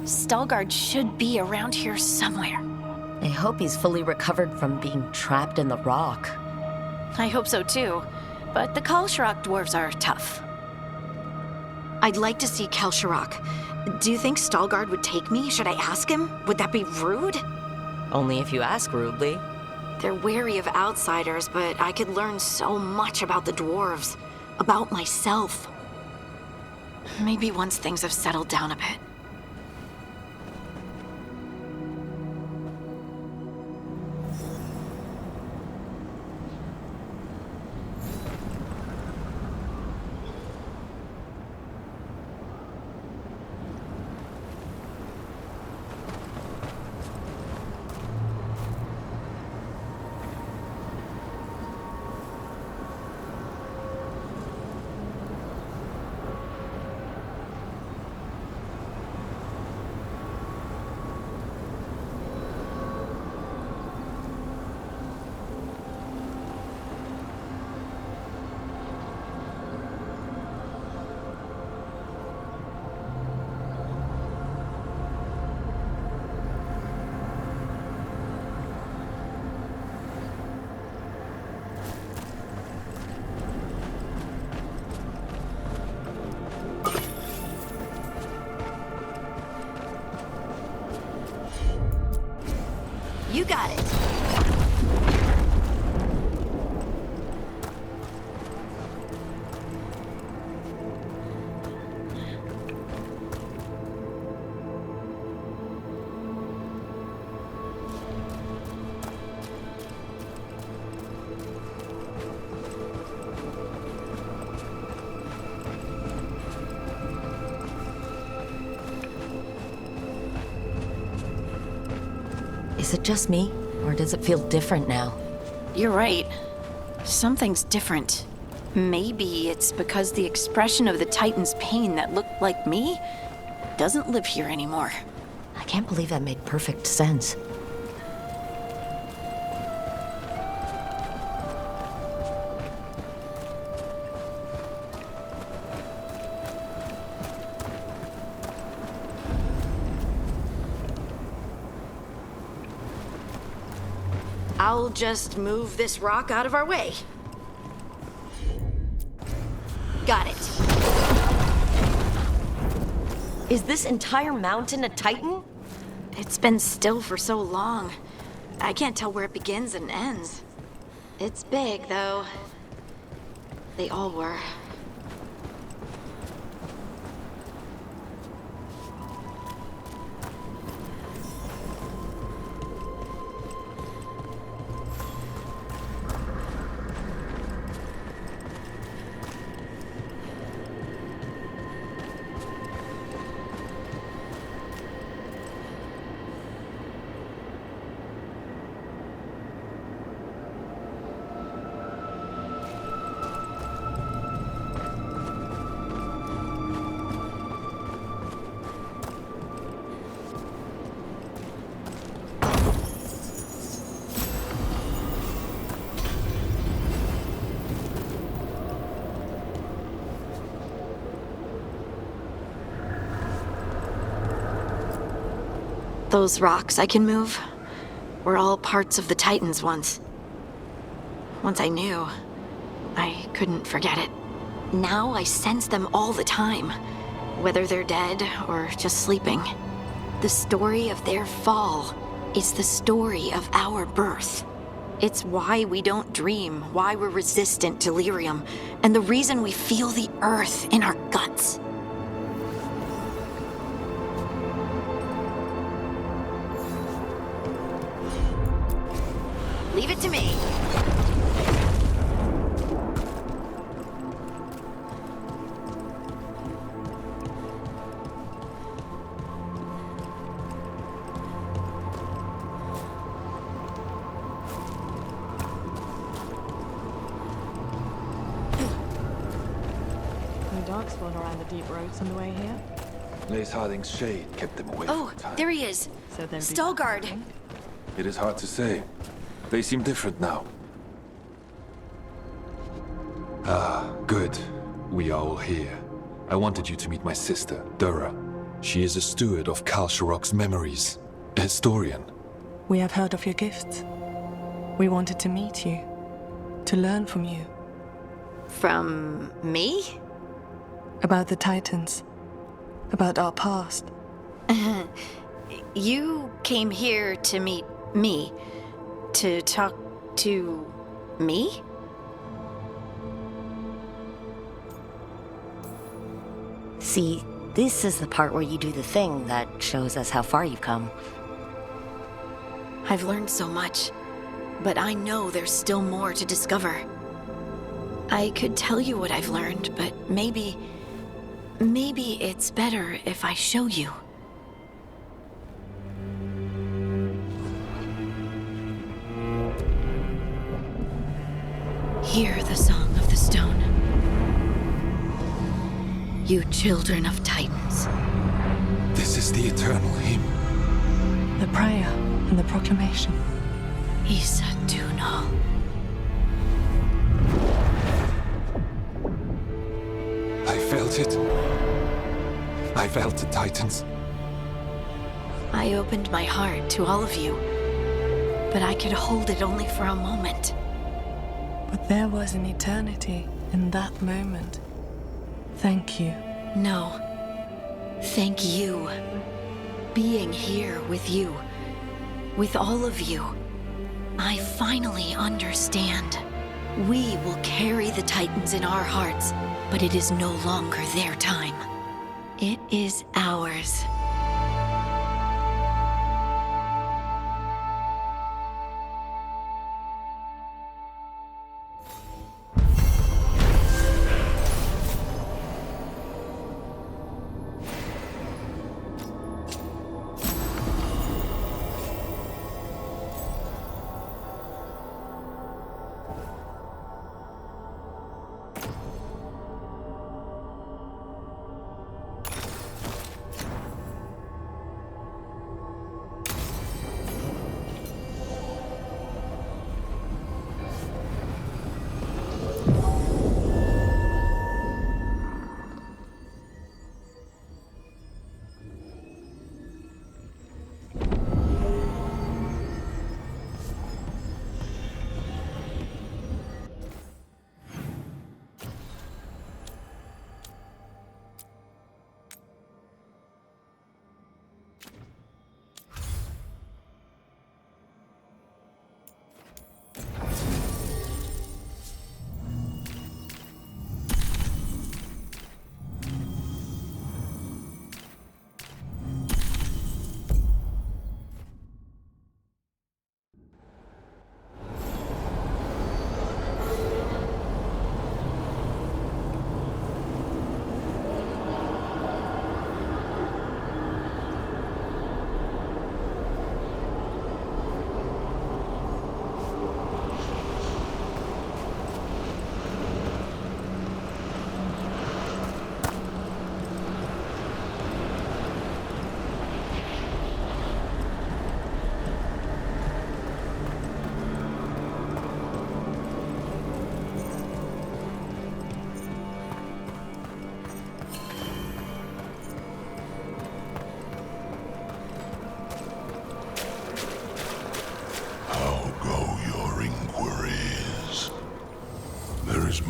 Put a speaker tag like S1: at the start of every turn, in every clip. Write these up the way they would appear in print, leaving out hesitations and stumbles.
S1: Veilguard should be around here somewhere.
S2: I hope he's fully recovered from being trapped in the rock.
S1: I hope so too, but the Kalsharok dwarves are tough.
S3: I'd like to see Kalsharok. Do you think Veilguard would take me? Should I ask him? Would that be rude?
S2: Only if you ask rudely.
S3: They're wary of outsiders, but I could learn so much about the dwarves. About myself. Maybe once things have settled down a bit. You got it.
S2: Is it just me, or does it feel different now?
S1: You're right. Something's different. Maybe it's because the expression of the Titan's pain that looked like me doesn't live here anymore.
S2: I can't believe that made perfect sense.
S3: I'll just move this rock out of our way. Got it.
S2: Is this entire mountain a Titan?
S3: It's been still for so long. I can't tell where it begins and ends. It's big, though. They all were. Those rocks I can move were all parts of the Titans once. Once I knew, I couldn't forget it. Now I sense them all the time, whether they're dead or just sleeping. The story of their fall is the story of our birth. It's why we don't dream, why we're resistant to lyrium, and the reason we feel the earth in our guts. Leave it to me.
S4: Any dogs flown around the deep roads on the way here?
S5: Lace Harding's shade kept them away
S1: Oh,
S5: from time.
S1: there he is.
S4: So they'd be
S1: Veilguard.
S4: back.
S5: It is hard to say. They seem different now. Ah, good. We are all here. I wanted you to meet my sister, Dura. She is a steward of Kalsharok's memories, a historian.
S4: We have heard of your gifts. We wanted to meet you, to learn from you.
S3: From me?
S4: About the Titans. About our past.
S1: You came here to meet me. To talk to me?
S2: See, this is the part where you do the thing that shows us how far you've come.
S3: I've learned so much, but I know there's still more to discover. I could tell you what I've learned, but maybe it's better if I show you. Hear the song of the stone. You children of Titans.
S5: This is the eternal hymn.
S4: The prayer and the proclamation.
S3: Isa Tunal.
S5: I felt it. I felt the Titans.
S3: I opened my heart to all of you, but I could hold it only for a moment.
S4: But there was an eternity in that moment. Thank you.
S3: No. Thank you. Being here with you, with all of you, I finally understand. We will carry the Titans in our hearts, but it is no longer their time. It is ours.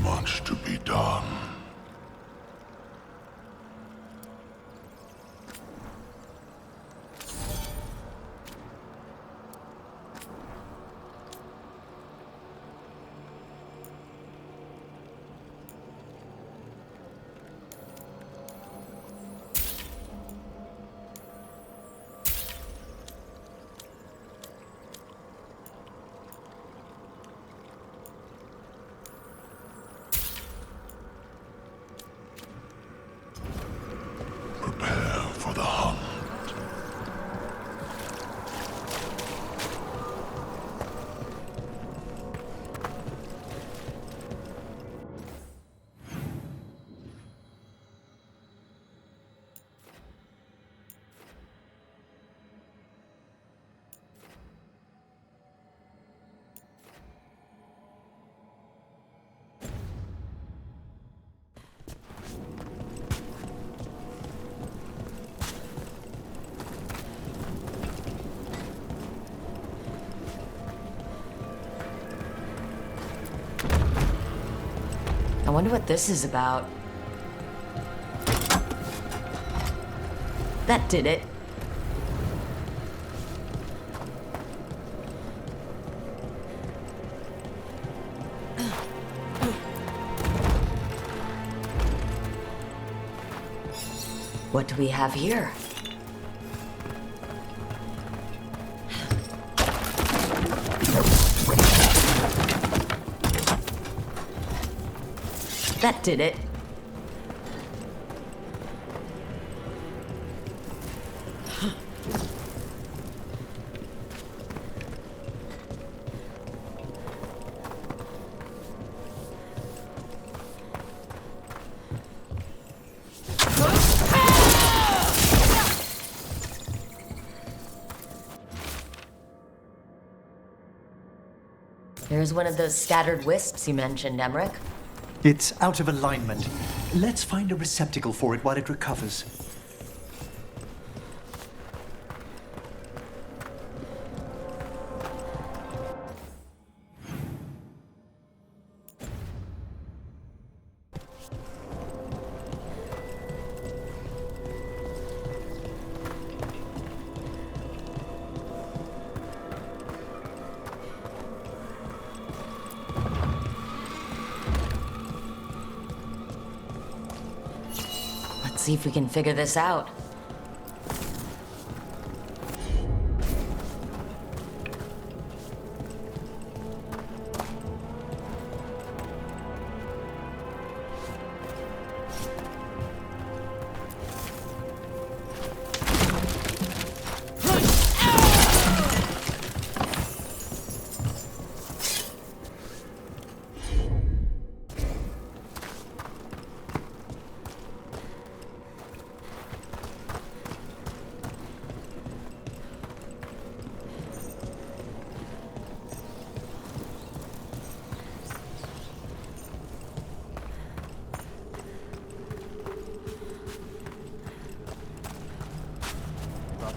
S6: Much to be done.
S2: I wonder what this is about. That did it. What do we have here? That did it. Here's one of those scattered wisps you mentioned, Emmerich.
S7: It's out of alignment. Let's find a receptacle for it while it recovers.
S2: Let's see if we can figure this out.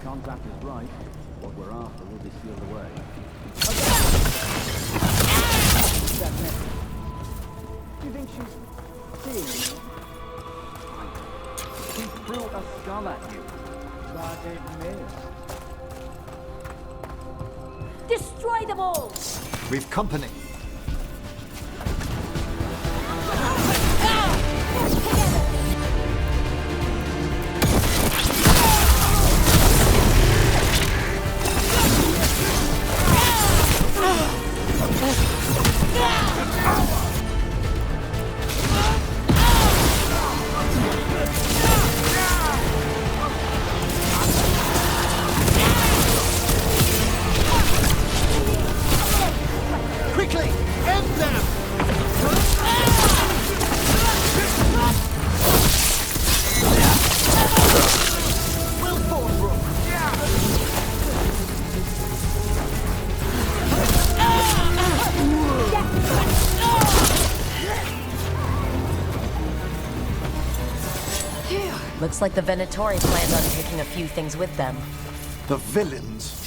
S8: Contact is right. What we're after will be sealed away. Do you think she's seeing you? She threw a skull at you. But it missed.
S9: Destroy them all!
S7: We've company. Quickly! End them! Will Thornbrook!
S2: Looks like the Venatori planned on taking a few things with them.
S7: The villains.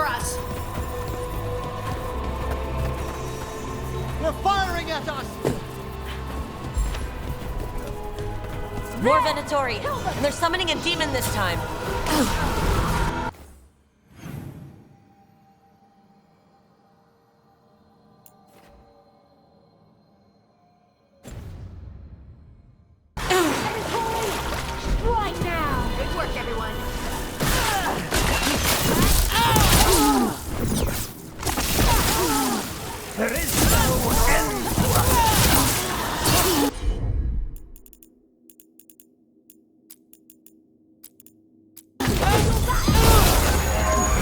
S9: us! They're firing at us!
S2: More Venatori, and they're summoning a demon this time.
S9: Right now! Good work, everyone.
S7: There is no end to us!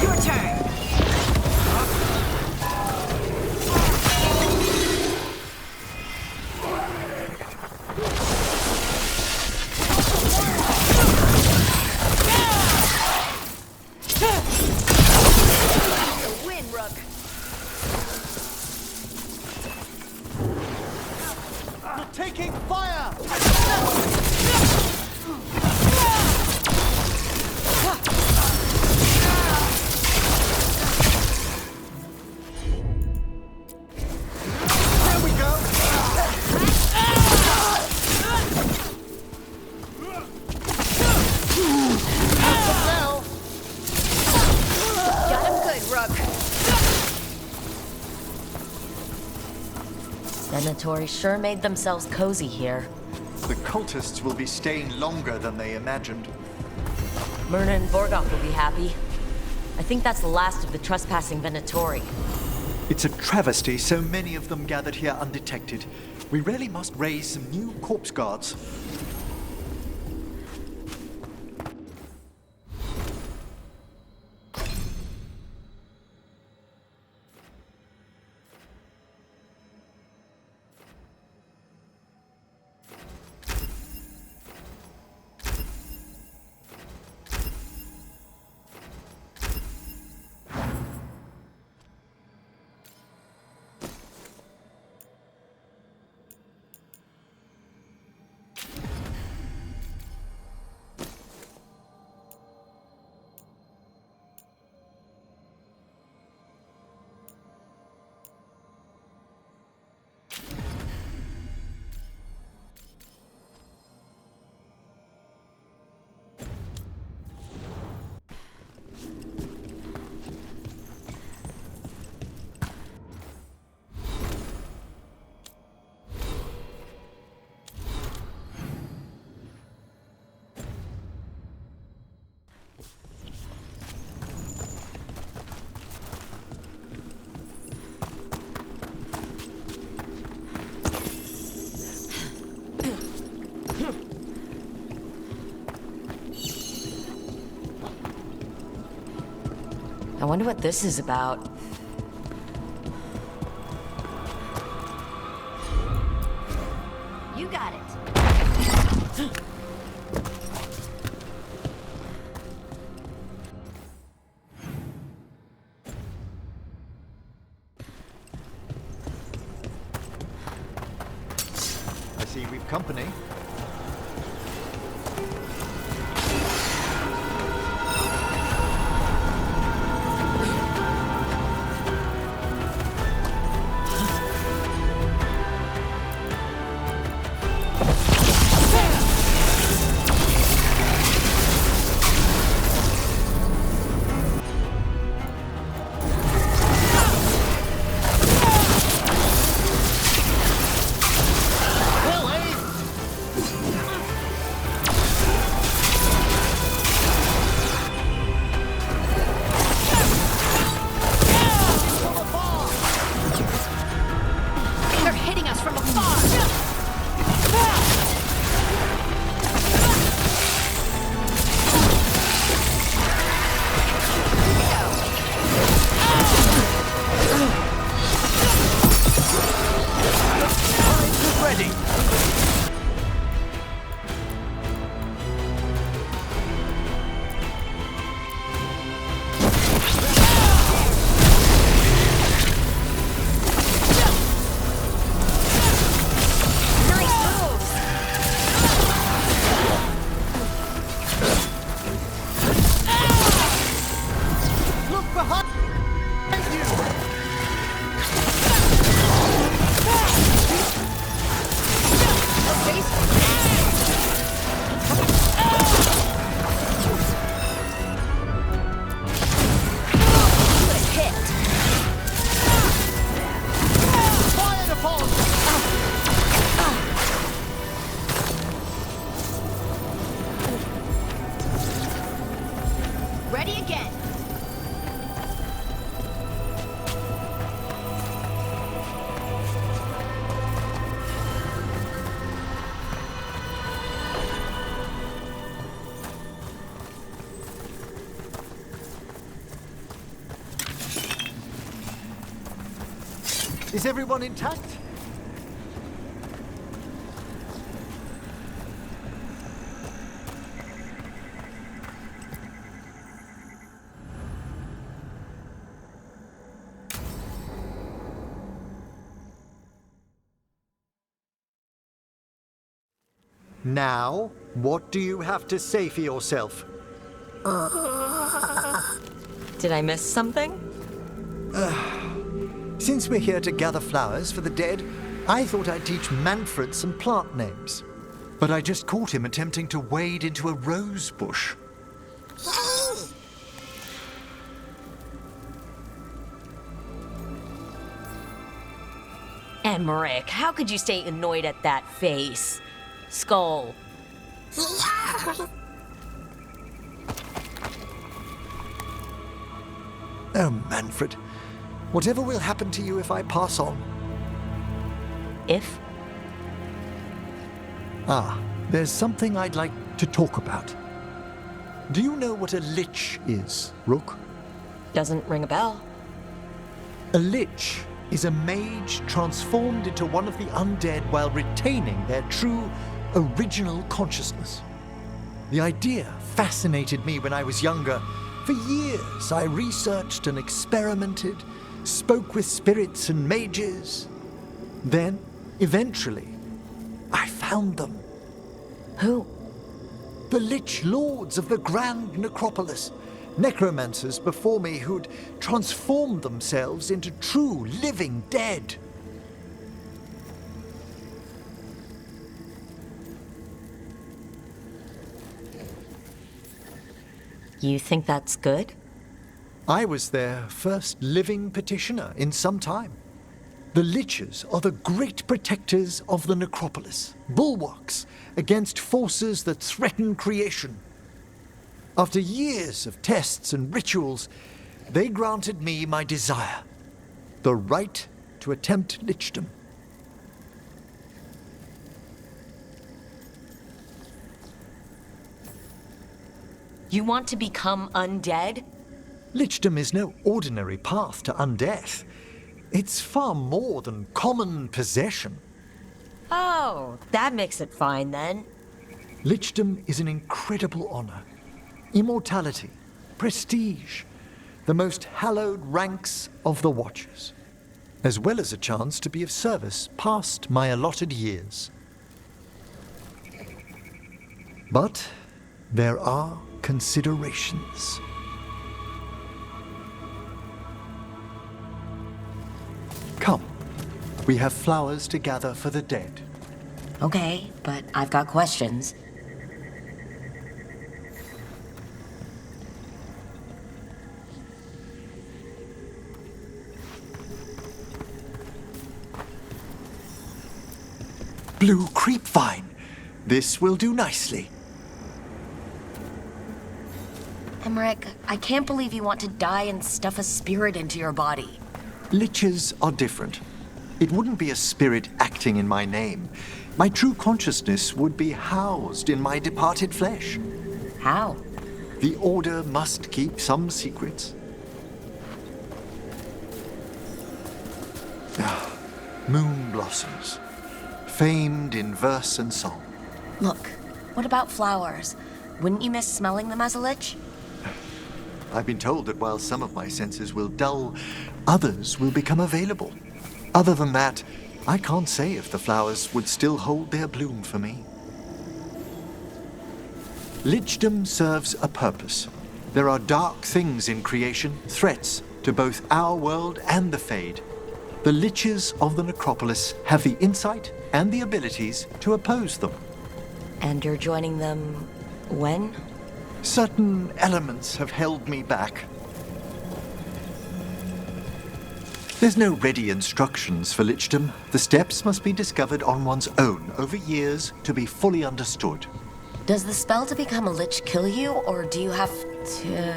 S9: Your turn! Win, Rook. You're taking fire! There we go! Now!
S3: Got him good, Rook.
S2: Venatori sure made themselves cozy here.
S10: The cultists will be staying longer than they imagined.
S2: Myrna and Vorgoth will be happy. I think that's the last of the trespassing Venatori.
S7: It's a travesty so many of them gathered here undetected. We really must raise some new corpse guards.
S2: I wonder what this is about.
S3: You got it.
S10: I see we've company.
S7: Is everyone intact? Now, what do you have to say for yourself?
S2: Did I miss something?
S7: Since we're here to gather flowers for the dead, I thought I'd teach Manfred some plant names. But I just caught him attempting to wade into a rose bush.
S2: Emmerich, how could you stay annoyed at that face? Skull.
S7: Oh, Manfred. Whatever will happen to you if I pass on?
S2: If?
S7: There's something I'd like to talk about. Do you know what a lich is, Rook?
S2: Doesn't ring a bell.
S7: A lich is a mage transformed into one of the undead while retaining their true, original consciousness. The idea fascinated me when I was younger. For years, I researched and experimented, spoke with spirits and mages. Then, eventually, I found them.
S2: Who?
S7: The Lich Lords of the Grand Necropolis. Necromancers before me who'd transformed themselves into true living dead.
S2: You think that's good?
S7: I was their first living petitioner in some time. The Liches are the great protectors of the necropolis, bulwarks against forces that threaten creation. After years of tests and rituals, they granted me my desire, the right to attempt lichdom.
S2: You want to become undead?
S7: Lichdom is no ordinary path to undeath. It's far more than common possession.
S2: Oh, that makes it fine then.
S7: Lichdom is an incredible honor. Immortality, prestige, the most hallowed ranks of the Watchers, as well as a chance to be of service past my allotted years. But there are considerations. Come, we have flowers to gather for the dead.
S2: Okay, but I've got questions.
S7: Blue creepvine. This will do nicely.
S2: Emmerich, I can't believe you want to die and stuff a spirit into your body.
S7: Liches are different. It wouldn't be a spirit acting in my name. My true consciousness would be housed in my departed flesh.
S2: How?
S7: The Order must keep some secrets. Moon blossoms, famed in verse and song.
S2: Look, what about flowers? Wouldn't you miss smelling them as a lich?
S7: I've been told that while some of my senses will dull, others will become available. Other than that, I can't say if the flowers would still hold their bloom for me. Lichdom serves a purpose. There are dark things in creation, threats to both our world and the Fade. The Liches of the Necropolis have the insight and the abilities to oppose them.
S2: And you're joining them when?
S7: Certain elements have held me back. There's no ready instructions for lichdom. The steps must be discovered on one's own over years to be fully understood.
S2: Does the spell to become a lich kill you, or do you have to...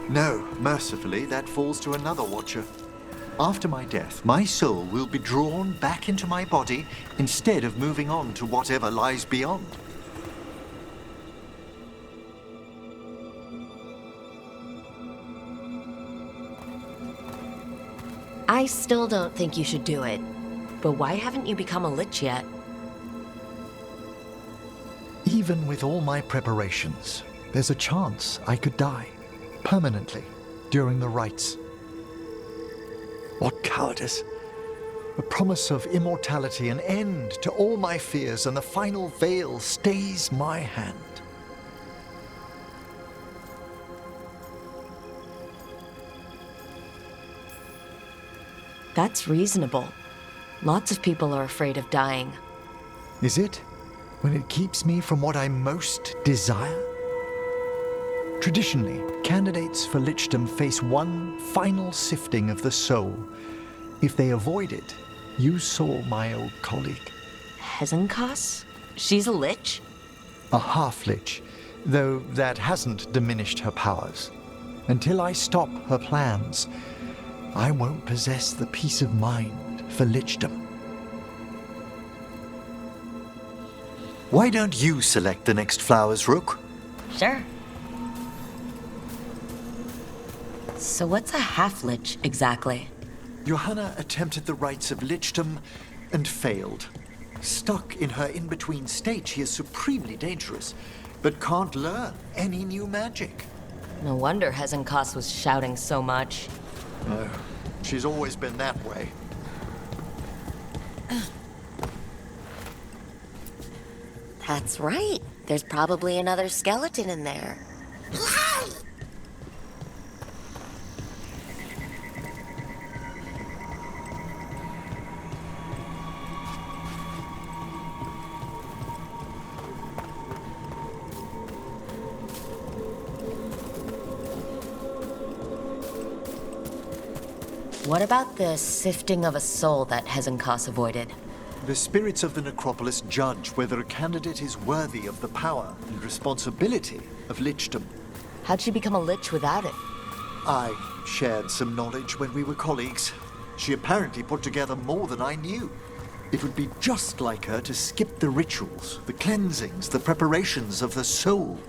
S7: No, mercifully, that falls to another Watcher. After my death, my soul will be drawn back into my body instead of moving on to whatever lies beyond.
S2: I still don't think you should do it. But why haven't you become a lich yet?
S7: Even with all my preparations, there's a chance I could die permanently during the rites. What cowardice! A promise of immortality, an end to all my fears, and the final veil stays my hand.
S2: That's reasonable. Lots of people are afraid of dying.
S7: Is it? When it keeps me from what I most desire? Traditionally, candidates for lichdom face one final sifting of the soul. If they avoid it, you saw my old colleague.
S2: Hezenkas? She's a lich?
S7: A half-lich, though that hasn't diminished her powers. Until I stop her plans, I won't possess the peace of mind for lichdom. Why don't you select the next flowers, Rook?
S2: Sure. So what's a half-lich exactly?
S7: Johanna attempted the rites of lichdom and failed. Stuck in her in-between state, she is supremely dangerous, but can't learn any new magic.
S2: No wonder Hezenkas was shouting so much.
S7: No, she's always been that way.
S2: That's right. There's probably another skeleton in there. What about the sifting of a soul that Hezenkas avoided?
S7: The spirits of the necropolis judge whether a candidate is worthy of the power and responsibility of lichdom.
S2: How'd she become a lich without it?
S7: I shared some knowledge when we were colleagues. She apparently put together more than I knew. It would be just like her to skip the rituals, the cleansings, the preparations of the soul.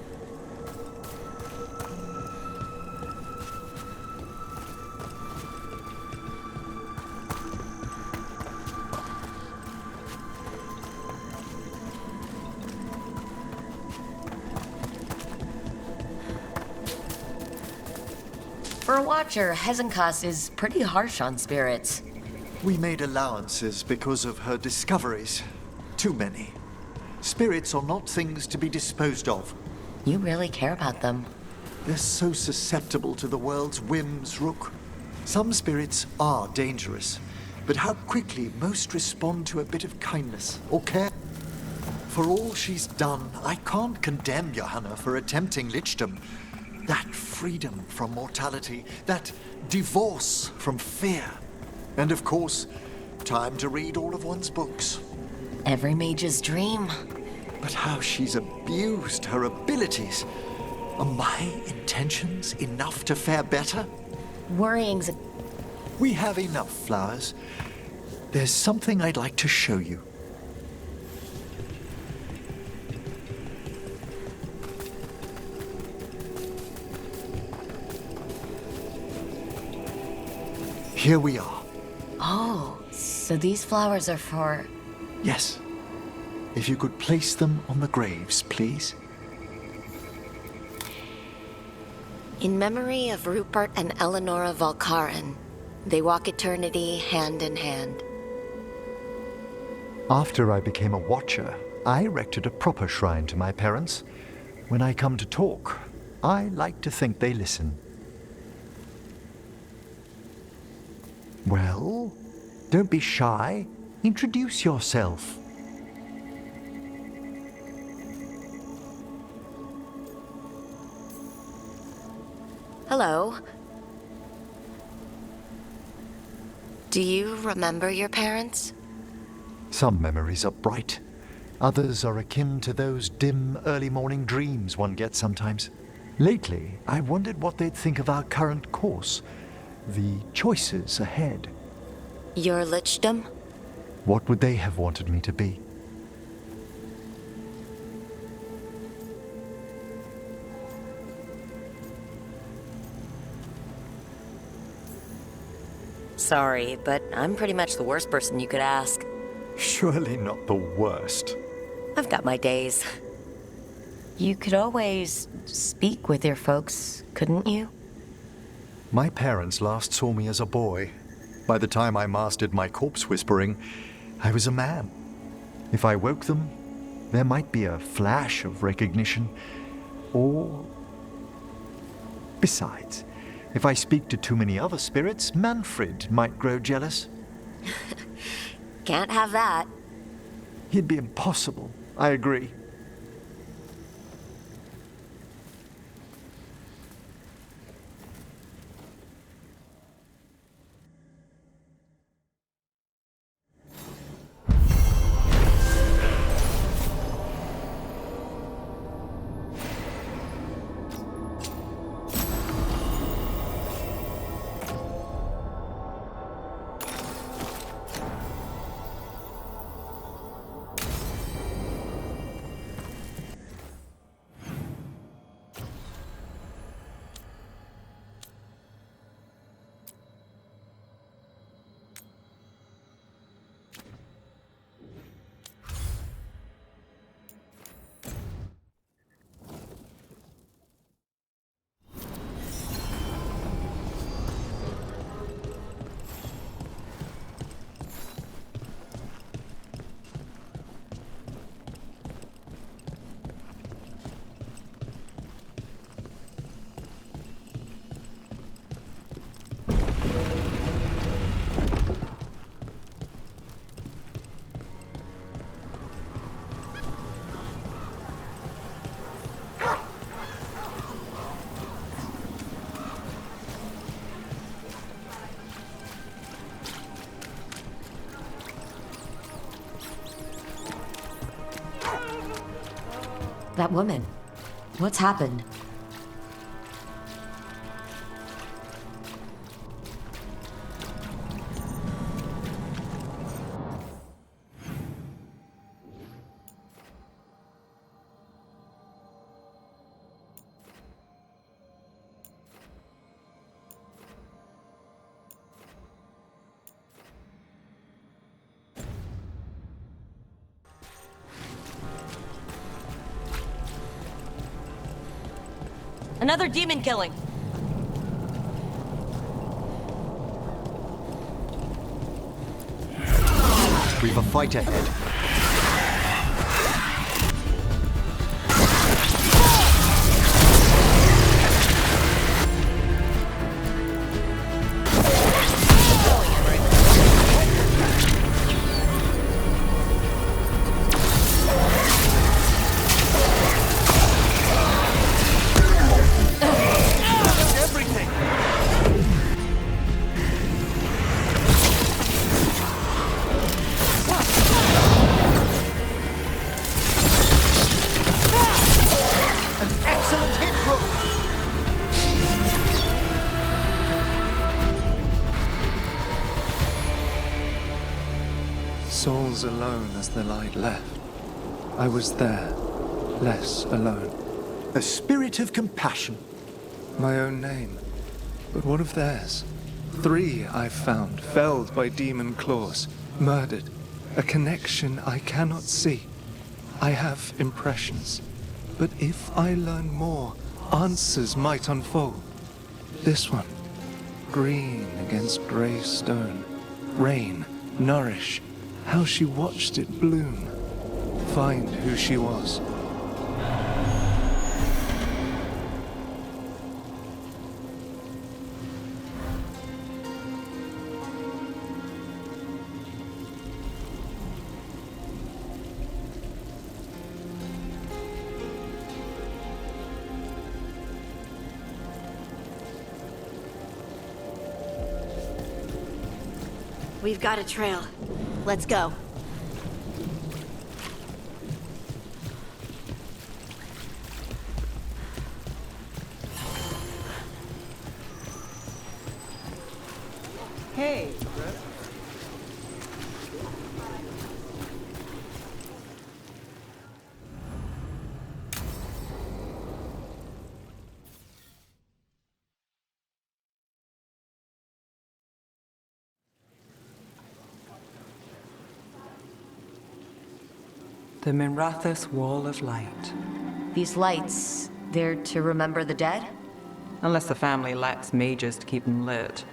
S2: For a Watcher, Hezenkas is pretty harsh on spirits.
S7: We made allowances because of her discoveries. Too many. Spirits are not things to be disposed of.
S2: You really care about them.
S7: They're so susceptible to the world's whims, Rook. Some spirits are dangerous, but how quickly most respond to a bit of kindness or care. For all she's done, I can't condemn Johanna for attempting lichdom. That freedom from mortality, that divorce from fear. And of course, time to read all of one's books.
S2: Every mage's dream.
S7: But how she's abused her abilities. Are my intentions enough to fare better?
S2: Worrying's a...
S7: We have enough flowers. There's something I'd like to show you. Here we are.
S2: Oh, so these flowers are for...
S7: Yes. If you could place them on the graves, please.
S2: In memory of Rupert and Eleonora Valkarin, they walk eternity hand in hand.
S7: After I became a Watcher, I erected a proper shrine to my parents. When I come to talk, I like to think they listen. Well, don't be shy. Introduce yourself.
S2: Hello. Do you remember your parents?
S7: Some memories are bright. Others are akin to those dim early morning dreams one gets sometimes. Lately, I wondered what they'd think of our current course. The choices ahead.
S2: Your lichdom?
S7: What would they have wanted me to be?
S2: Sorry, but I'm pretty much the worst person you could ask.
S7: Surely not the worst.
S2: I've got my days. You could always speak with your folks, couldn't you?
S7: My parents last saw me as a boy. By the time I mastered my corpse whispering, I was a man. If I woke them, there might be a flash of recognition, or... Besides, if I speak to too many other spirits, Manfred might grow jealous.
S2: Can't have that.
S7: He'd be impossible, I agree.
S11: That woman. What's happened?
S2: Another demon killing.
S7: We've a fight ahead.
S12: Souls alone as the light left. I was there, less alone.
S7: A spirit of compassion.
S12: My own name. But what of theirs? 3 I've found, felled by demon claws, murdered. A connection I cannot see. I have impressions. But if I learn more, answers might unfold. This one, green against grey stone. Rain, nourish. How she watched it bloom. Find who she was.
S3: We've got a trail. Let's go.
S8: Hey,
S13: The Minrathous Wall of Light.
S11: These lights, they're to remember the dead?
S13: Unless the family lacks mages to keep them lit,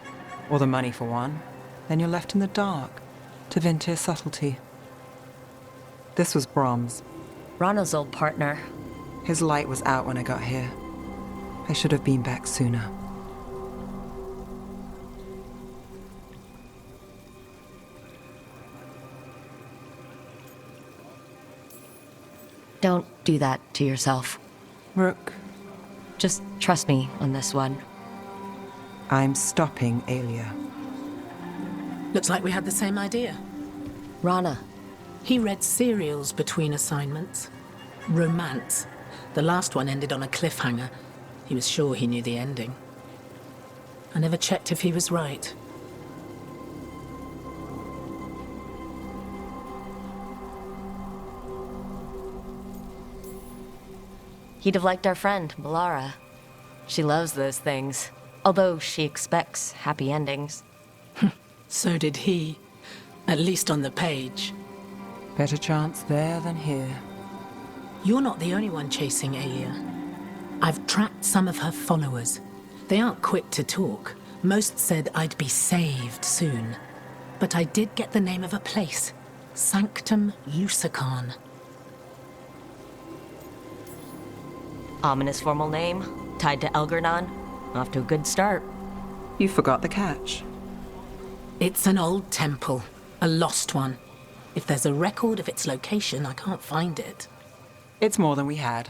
S13: or the money for one, then you're left in the dark to Ventir subtlety. This was Brahms.
S11: Rana's old partner.
S13: His light was out when I got here. I should have been back sooner.
S11: Don't do that to yourself.
S13: Rook.
S11: Just trust me on this one.
S13: I'm stopping Alia.
S14: Looks like we had the same idea.
S11: Rana.
S14: He read serials between assignments. Romance. The last one ended on a cliffhanger. He was sure he knew the ending. I never checked if he was right.
S11: He'd have liked our friend, Melara. She loves those things, although she expects happy endings.
S14: So did he. At least on the page.
S13: Better chance there than here.
S14: You're not the only one chasing Alia. I've tracked some of her followers. They aren't quick to talk. Most said I'd be saved soon. But I did get the name of a place. Sanctum Lucican.
S11: Ominous formal name, tied to Elgernon. Off to a good start.
S13: You forgot the catch.
S14: It's an old temple. A lost one. If there's a record of its location, I can't find it.
S13: It's more than we had.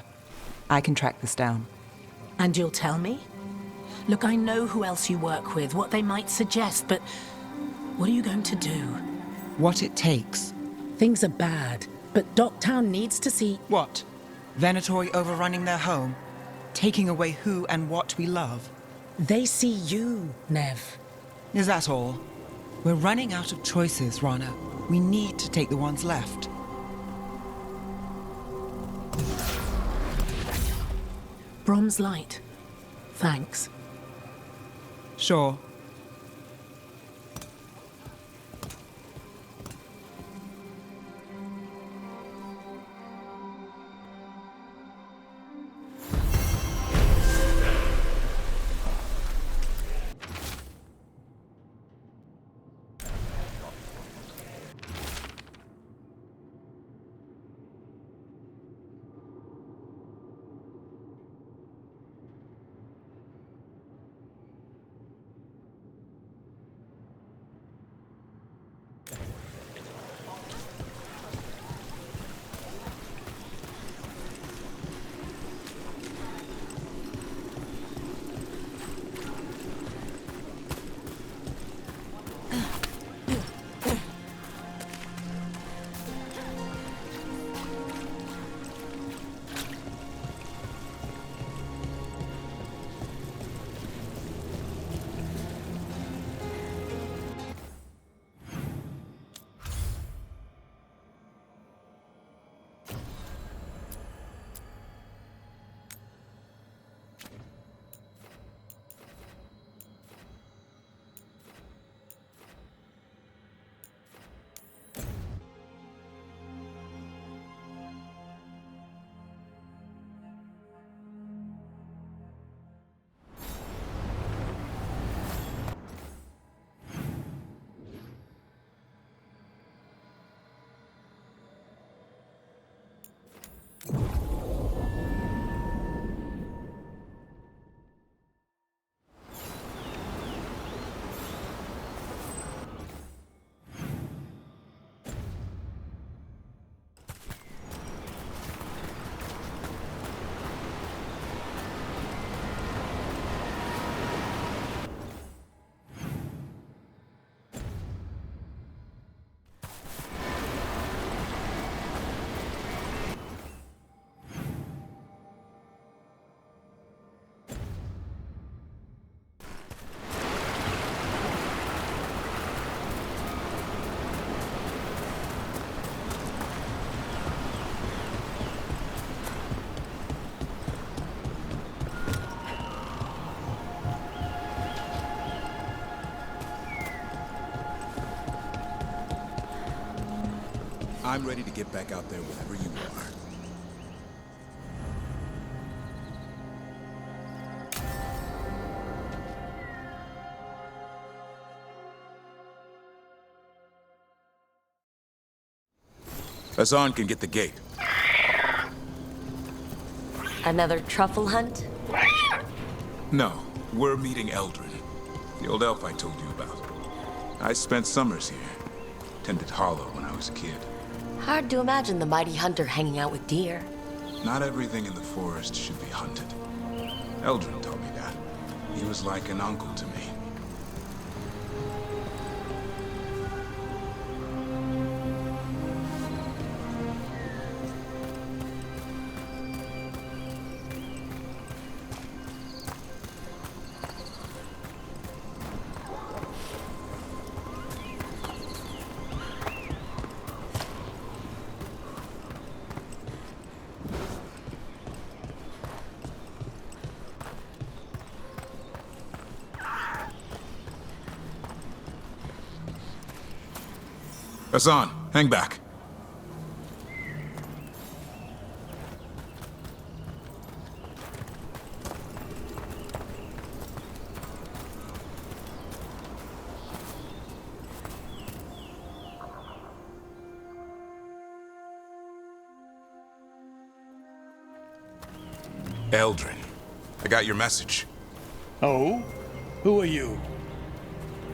S13: I can track this down.
S14: And you'll tell me? Look, I know who else you work with, what they might suggest, but what are you going to do?
S13: What it takes.
S14: Things are bad, but Docktown needs to see...
S13: What? Venatori overrunning their home? Taking away who and what we love?
S14: They see you, Nev.
S13: Is that all? We're running out of choices, Rana. We need to take the ones left.
S14: Brom's light. Thanks.
S13: Sure.
S5: I'm ready to get back out there whenever you are. Hassan can get the gate.
S11: Another truffle hunt?
S5: No, we're meeting Eldrin, the old elf I told you about. I spent summers here. Tended Hollow when I was a kid.
S2: Hard to imagine the mighty hunter hanging out with deer.
S5: Not everything in the forest should be hunted. Eldrin told me that. He was like an uncle to me. Hassan, hang back. Eldrin, I got your message.
S15: Oh? Who are you?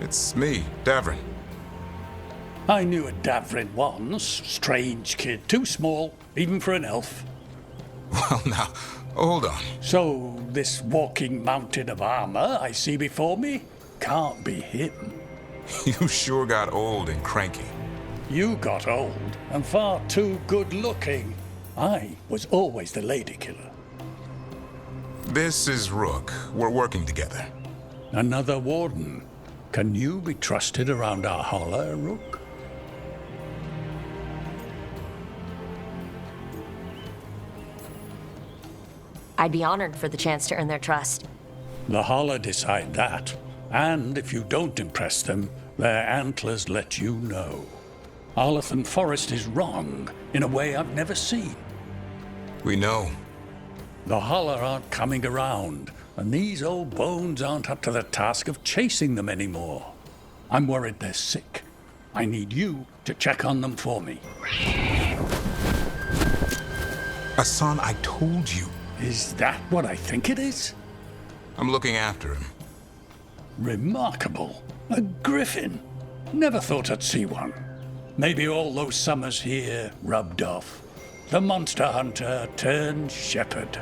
S5: It's me, Davrin.
S15: I knew a Davrin once. Strange kid. Too small, even for an elf.
S5: Well, now, hold on.
S15: So, this walking mountain of armor I see before me can't be him.
S5: You sure got old and cranky.
S15: You got old and far too good looking. I was always the lady killer.
S5: This is Rook. We're working together.
S15: Another warden. Can you be trusted around our holler, Rook?
S11: I'd be honored for the chance to earn their trust.
S15: The holler decide that. And if you don't impress them, their antlers let you know. Arlathan Forest is wrong in a way I've never seen.
S5: We know.
S15: The holler aren't coming around, and these old bones aren't up to the task of chasing them anymore. I'm worried they're sick. I need you to check on them for me.
S5: Hassan, I told you.
S15: Is that what I think it is?
S5: I'm looking after him.
S15: Remarkable. A griffin. Never thought I'd see one. Maybe all those summers here rubbed off. The monster hunter turned shepherd.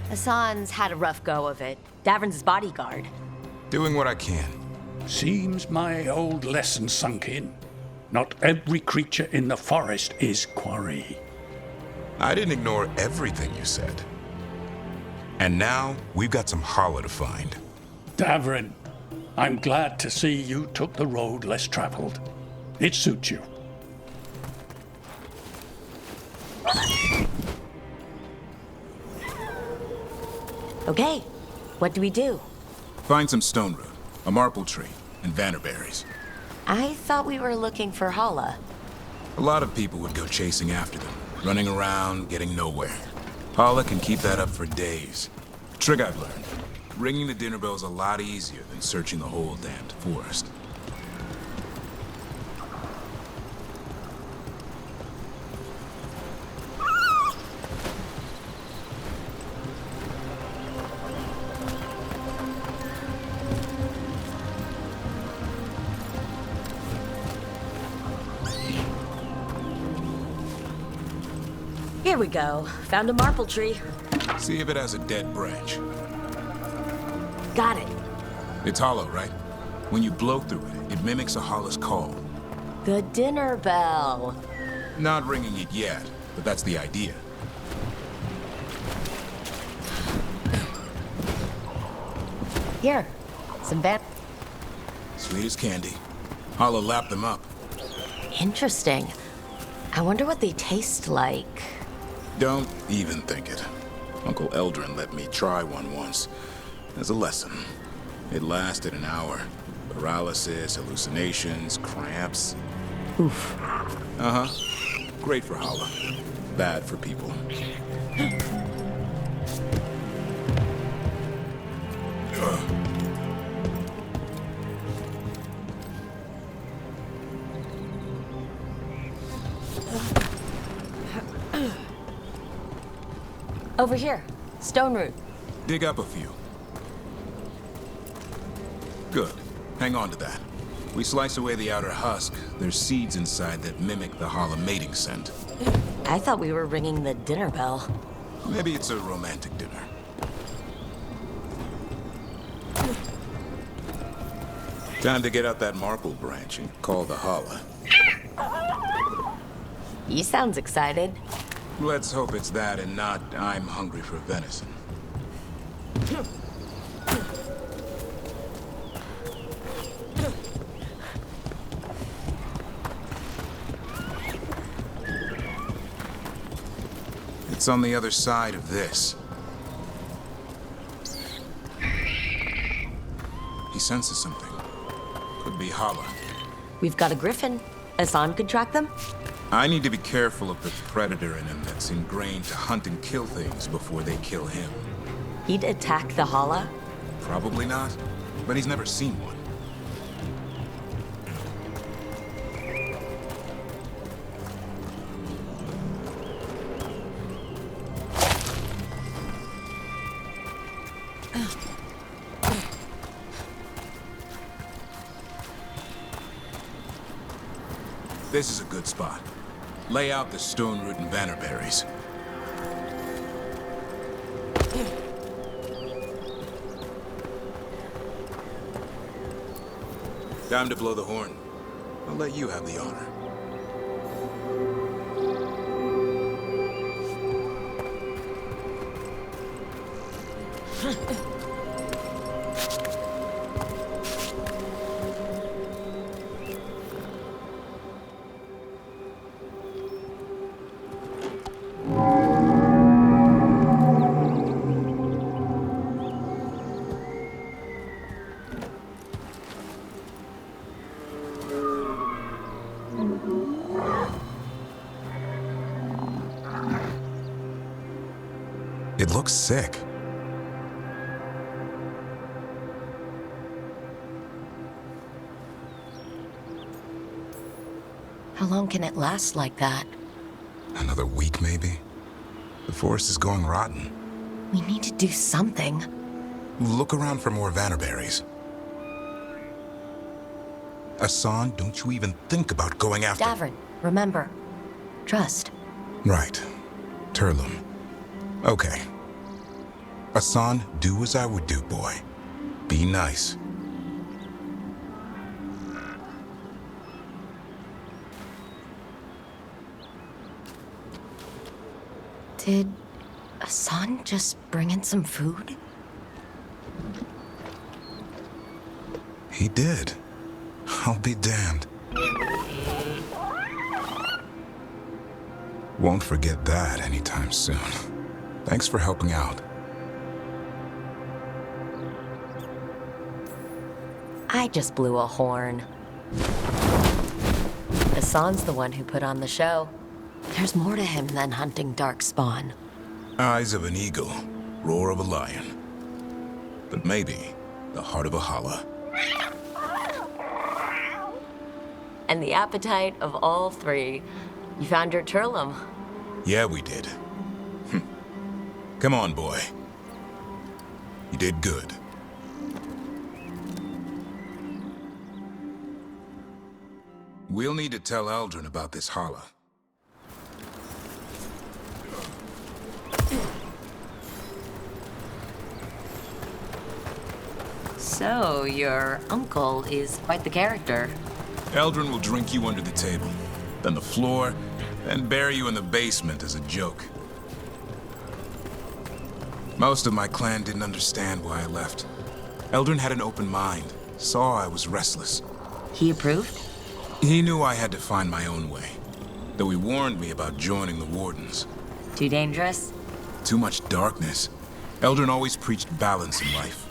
S11: Hassan's had a rough go of it. Davrin's his bodyguard.
S5: Doing what I can.
S15: Seems my old lesson sunk in. Not every creature in the forest is quarry.
S5: I didn't ignore everything you said. And now, we've got some holler to find.
S15: Davrin, I'm glad to see you took the road less traveled. It suits you.
S11: Okay, what do we do?
S5: Find some stone root, a marple tree, and vannerberries.
S2: I thought we were looking for Hala.
S5: A lot of people would go chasing after them, running around, getting nowhere. Hala can keep that up for days. Trick I've learned. Ringing the dinner bell's a lot easier than searching the whole damned forest.
S11: Here we go. Found a marple tree.
S5: See if it has a dead branch.
S11: Got it.
S5: It's hollow, right? When you blow through it, it mimics a hollow's call.
S2: The dinner bell.
S5: Not ringing it yet, but that's the idea.
S2: Here, some van.
S5: Sweet as candy. Hollow lapped them up.
S2: Interesting. I wonder what they taste like.
S5: Don't even think it. Uncle Eldrin let me try one once. As a lesson. It lasted an hour. Paralysis, hallucinations, cramps.
S11: Oof.
S5: Uh-huh. Great for Hala. Bad for people.
S11: Over here. Stone root.
S5: Dig up a few. Good. Hang on to that. We slice away the outer husk. There's seeds inside that mimic the Hala mating scent.
S11: I thought we were ringing the dinner bell.
S5: Maybe it's a romantic dinner. Time to get out that marble branch and call the Hala.
S11: He sounds excited.
S5: Let's hope it's that and not I'm hungry for venison. It's on the other side of this. He senses something. Could be Hala.
S11: We've got a griffin. Hassan could track them?
S5: I need to be careful of the predator in him that's ingrained to hunt and kill things before they kill him.
S11: He'd attack the Hala?
S5: Probably not, but he's never seen one. This is a good spot. Lay out the stone root and bannerberries. Time to blow the horn. I'll let you have the honor. It looks sick.
S2: How long can it last like that?
S5: Another week, maybe? The forest is going rotten.
S2: We need to do something.
S5: Look around for more vannerberries. Hassan, don't you even think about going after...
S2: Davrin, remember. Trust.
S5: Right. Turlum. Okay. Hassan, do as I would do, boy. Be nice.
S2: Did Hassan just bring in some food?
S5: He did. I'll be damned. Won't forget that anytime soon. Thanks for helping out.
S2: I just blew a horn. Hassan's the one who put on the show. There's more to him than hunting darkspawn.
S5: Eyes of an eagle, roar of a lion. But maybe the heart of a Hala.
S2: And the appetite of all three. You found your Turlum.
S5: Yeah, we did. Come on, boy. You did good. We'll need to tell Eldrin about this Hala.
S2: So, your uncle is quite the character.
S5: Eldrin will drink you under the table, then the floor, then bury you in the basement as a joke. Most of my clan didn't understand why I left. Eldrin had an open mind, saw I was restless.
S2: He approved?
S5: He knew I had to find my own way, though he warned me about joining the Wardens.
S2: Too dangerous?
S5: Too much darkness. Eldrin always preached balance in life.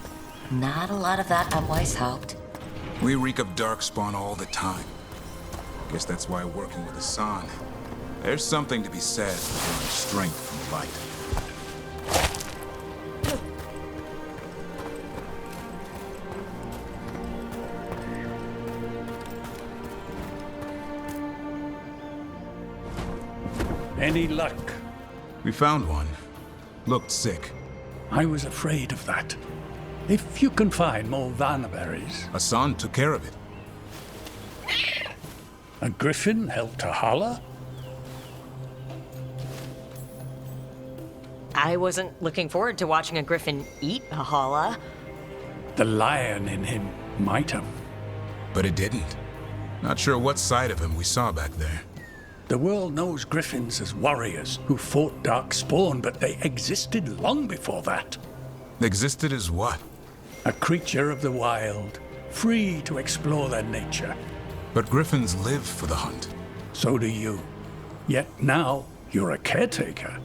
S2: Not a lot of that at Weishaupt.
S5: We reek of darkspawn all the time. Guess that's why working with Hassan, there's something to be said for drawing strength from light.
S15: Any luck?
S5: We found one. Looked sick.
S15: I was afraid of that. If you can find more vanberries.
S5: Hassan took care of it.
S15: A griffin helped to holler?
S11: I wasn't looking forward to watching a griffin eat a holla.
S15: The lion in him might have.
S5: But it didn't. Not sure what side of him we saw back there.
S15: The world knows griffins as warriors who fought Darkspawn, but they existed long before that.
S5: Existed as what?
S15: A creature of the wild, free to explore their nature.
S5: But griffins live for the hunt.
S15: So do you. Yet now, you're a caretaker.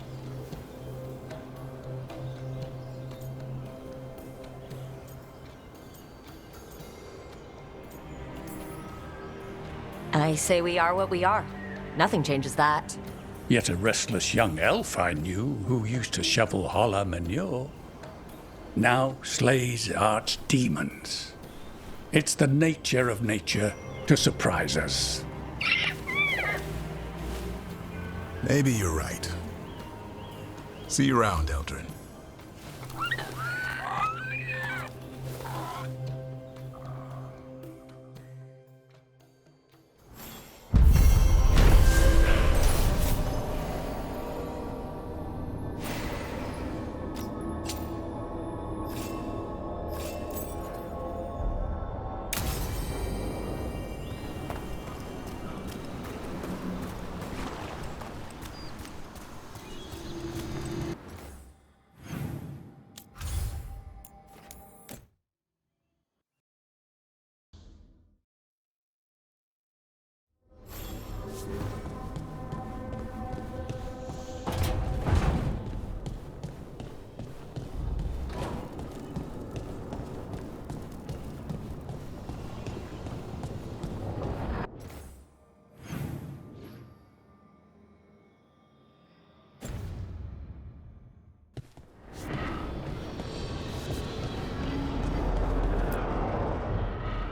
S11: I say we are what we are. Nothing changes that.
S15: Yet a restless young elf I knew who used to shovel holler manure now slays archdemons. It's the nature of nature to surprise us.
S5: Maybe you're right. See you around, Eldrin.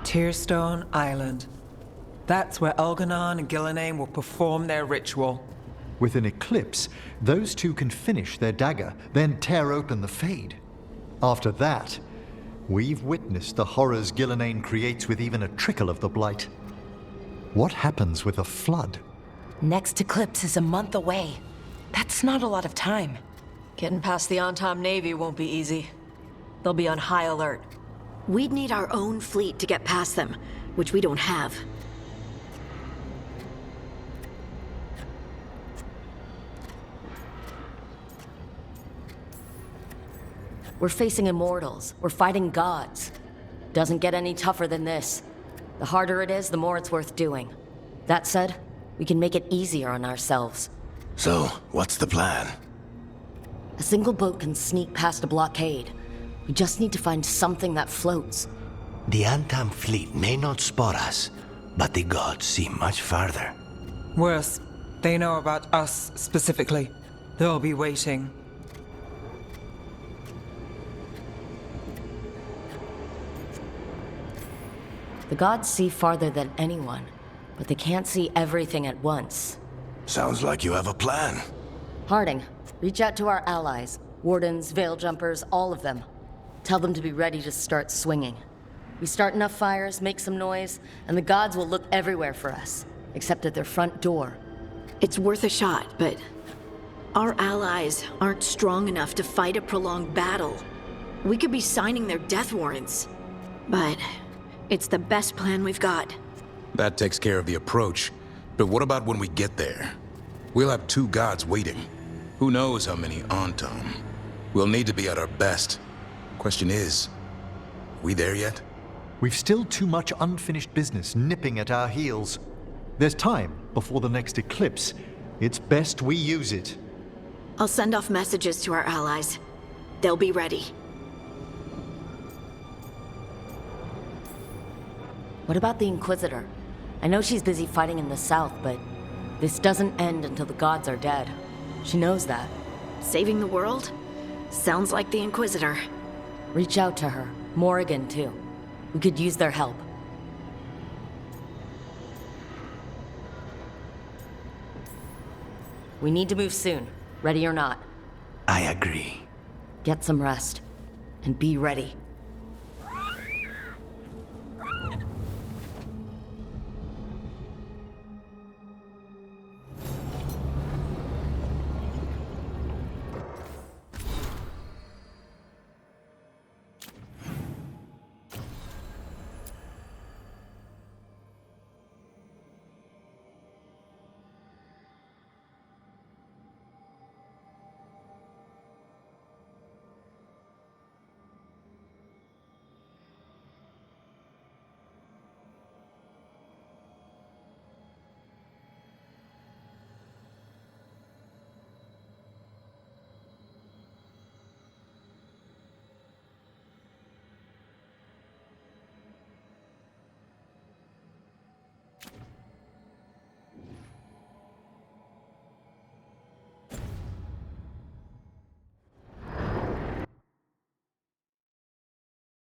S13: Tearstone Island. That's where Elganon and Gillenane will perform their ritual.
S7: With an eclipse, those two can finish their dagger, then tear open the Fade. After that, we've witnessed the horrors Gillenane creates with even a trickle of the Blight. What happens with a flood?
S11: Next eclipse is a month away. That's not a lot of time. Getting past the Antom Navy won't be easy. They'll be on high alert.
S3: We'd need our own fleet to get past them, which we don't have.
S11: We're facing immortals. We're fighting gods. Doesn't get any tougher than this. The harder it is, the more it's worth doing. That said, we can make it easier on ourselves.
S16: So, what's the plan?
S11: A single boat can sneak past a blockade. We just need to find something that floats.
S16: The Antam fleet may not spot us, but the gods see much farther.
S13: Worse, they know about us specifically. They'll be waiting.
S11: The gods see farther than anyone, but they can't see everything at once.
S16: Sounds like you have a plan.
S11: Harding, reach out to our allies. Wardens, Veil Jumpers, all of them. Tell them to be ready to start swinging. We start enough fires, make some noise, and the gods will look everywhere for us, except at their front door.
S3: It's worth a shot, but our allies aren't strong enough to fight a prolonged battle. We could be signing their death warrants, but it's the best plan we've got.
S5: That takes care of the approach, but what about when we get there? We'll have two gods waiting. Who knows how many Antom? We'll need to be at our best. Question is, we there yet?
S7: We've still too much unfinished business nipping at our heels. There's time before the next eclipse. It's best we use it.
S3: I'll send off messages to our allies. They'll be ready.
S11: What about the Inquisitor? I know she's busy fighting in the south, but this doesn't end until the gods are dead. She knows that.
S3: Saving the world? Sounds like the Inquisitor.
S11: Reach out to her. Morrigan, too. We could use their help. We need to move soon, ready or not.
S16: I agree.
S11: Get some rest, and be ready.